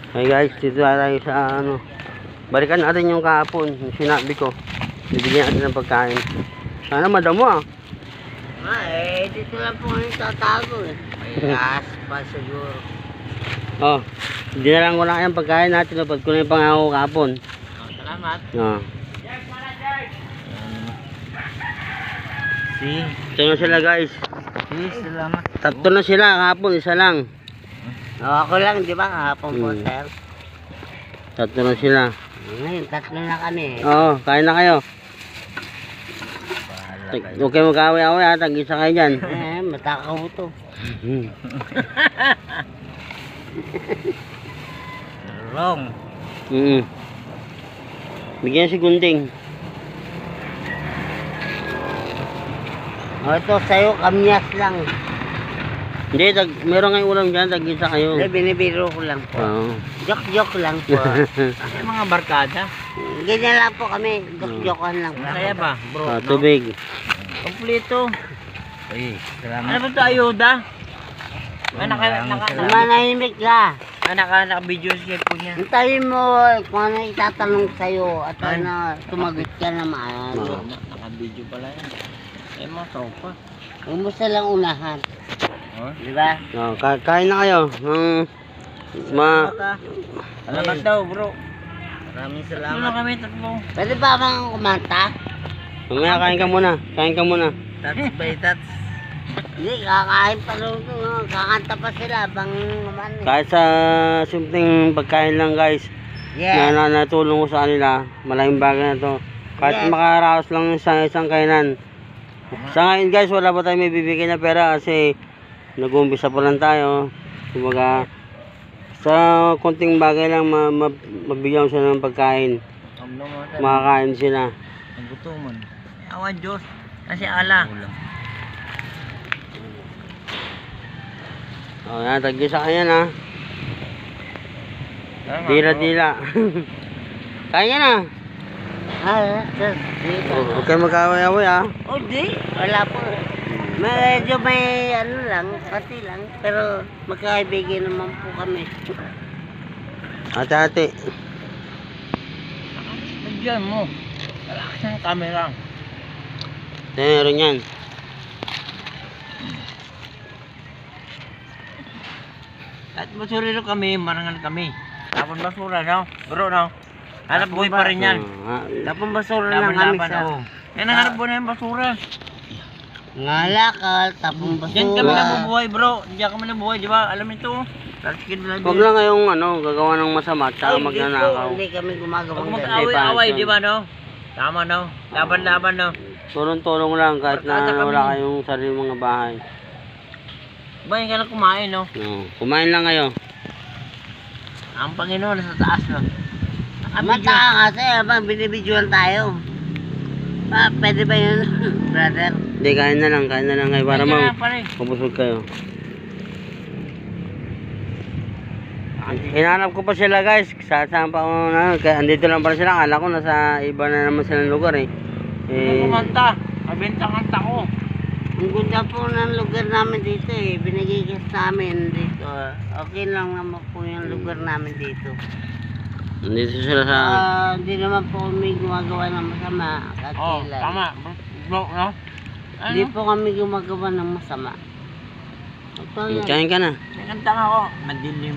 Hey guys, dito tayo sa ano. Balikan natin yung kahapon, yung sinabi ko. Bibigyan natin ng pagkain. Sana madamo ah. Dito lang po kami tatago eh. May gas pa siguro. Oh, hindi na lang ko na yung pagkain natin. Napad ko na yung pangako kahapon. Salamat. Oh. Si. Ito na sila guys. Salamat. Tatlo na sila kahapon, isa lang. Ako lang, di ba? Kahapon po, sir. Tatlo na sila. Ngayon, tatlo na kami. Oo, kain na kayo. Huwag kayo mag-away-away ha, tag-isa kayo dyan. Matakaw to. Wrong. Bigyan si Gunding. Ito sa'yo, kamyas lang. Hindi, meron kayong ulam dyan, tag-isa kayo. Hindi, binibiro ko lang po. Oo. Joke-joke lang po. Ay, mga barkada. Ganyan lang po kami. Joke-jokean lang po. Kaya ba, bro? Tubig. Kompleto. Ay, salamat. Ano ba ito, ayuda? Manahimik ka. Naka-video siya po niya. Hintayin mo kung ano itatanong sa'yo at ano, tumagot ka na maayos. Naka-video pala yan. Eh, mga tropa. Umusta lang unahan. Di ba? Oh, kain na kayo. Salamat daw, bro. Maraming Tatlo na salamat. kami, tatlo. Pwede ba bang kumanta? Mamaya kain ka muna. Kain ka muna. That's by that's. Hindi, kakain pa rin ito. Kakanta pa sila bang naman eh. Kahit sa simpleng pagkain lang guys. Yeah. Na natulong ko sa kanila. Malaking bagay na to. Kahit Yes. makaraos lang sa isang kainan. Sa ngayon guys, wala pa tayong may bibigay na pera kasi nag-uumpisa pa lang tayo. Kumbaga, sa konting bagay lang mabigyan ko sila ng pagkain. Makakain sila. Ang gutuman. Awan Diyos. Kasi ala. O yan, tag-isa ka yan ha. Dila-dila. Kain ka na. Huwag kayo mag-away-away ha. Oh, di. Wala po. Medyo may ano lang, pati lang. Pero magkaibigan naman po kami. Ate-ate. Nandiyan mo. Relax ang camera. Meron yan. At basurero kami, marangal kami. Tapon basura, no? Bro, no? Hanap buhay pa rin yan. Tapong basura lang kami Laban-laban, sa... oh. Yan ang hanap buhay na yung basura. Ngalakal, tapong Diyan kami basura. nabubuhay, bro. Diyan kami nabubuhay, di ba? Alam ito. Huwag lang kayong gagawa ng masama at saka magnanakaw. Hindi kami gumagawa Huwag ng mag-away-away, di ba, no? Tama, no? Laban-laban, no? Tulong-tulong lang kahit na wala kayong sarili mga bahay. Bayan ka na kumain, no? No. Kumain lang kayo. Ang Panginoon nasa taas, no? Mata ka kasi, habang binibidyoan tayo. Pwede ba yun, brother? Hindi, kain na lang kayo para Kain ka na, pare. mabusog kayo. Hinanap ko pa sila guys. Saan pa ako andito lang pala sila. Akala ko nasa iba na naman silang lugar eh. Kumanta. Mabenta kanta ko. Ang ganda po ng lugar namin dito eh. Binigay ka sa amin dito. Okay lang naman po yung lugar namin dito. Nandito sila sa... Hindi naman po kami gumagawa ng masama. Oh, Kailan. tama. Bro, no? Hindi po kami gumagawa ng masama. Ito yan. Kain ka na. Kanta nga ako. Madilim.